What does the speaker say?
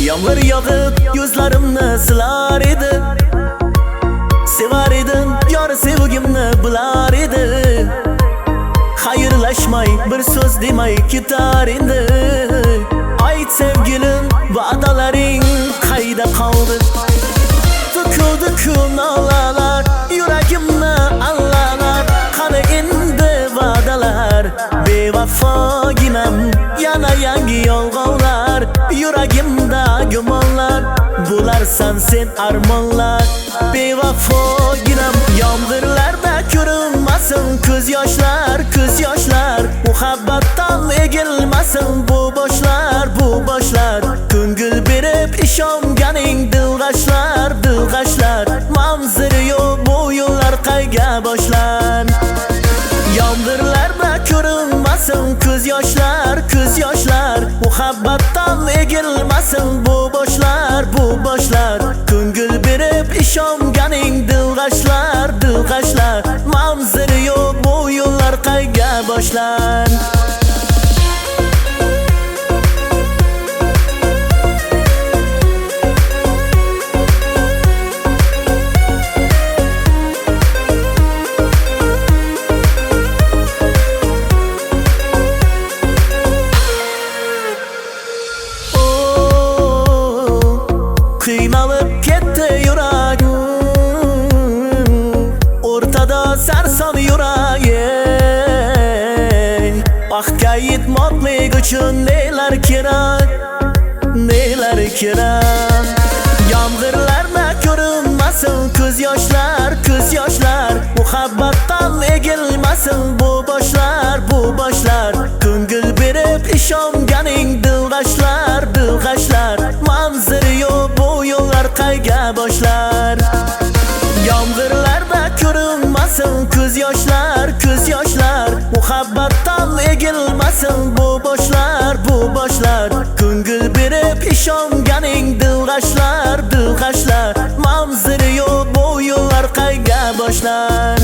Yağmur yağıp yüzlerimni silar edi. Sevar edim yor sevgimni bilar edi. Xayrlashmay bir so'z demay ketar endi. Ayt sevgilim va'dalaring qayda qoldi? To'kildi nolalar yuragimni allalar. Qani endi va'dalar bevafoginam yana yangi yolg'onlar. Yuragimda gumonlar bularsan sen armonlar. Bevafoginam yomg'irlarda ko'rinmasin ko'z yoshlar, ko'z yoshlar. Muhabbatdan egilmasin bu boshlar, bu boshlar. Ko'ngil berib ishonganing dilg'ashlar, dilg'ashlar. Manziri yo'q bu yo'llar qayga boshlar? Yomg'irlarda ko'rinmasin ko'z yoshlar, ko'z yoshlar. Muhabbatdan egilmasin bu boshlar, bu boshlar. Ko'ngil berib ishonganing dilg'ashlar, dilg'ashlar. Manziri yo'q bu yo'llar qayga boshlar? Qiynalib ketdi yuragim, o'rtada sarson yuragim. Vaqtga yetmoqlik uchun nelar kerak, nelar kerak? Yomg'irlarda ko'rinmasin ko'z yoshlar, ko'z yoshlar. Muhabbatdan egilmasin bu boshlar, bu boshlar. Ko'ngil berib ishonganing dilg'ashlar, dilg'ashlar. Manziri yo'q bu yo'llar qayga boshlar? Yomg'irlarda ko'rinmasin ko'z yoshlar, ko'z yoshlar. Muhabbatdan egilmasin bu boshlar, bu boshlar. Ko'ngil berib ishonganing dilg'ashlar, dilg'ashlar. Manziri yo'q bu yo'llar qayga boshlar?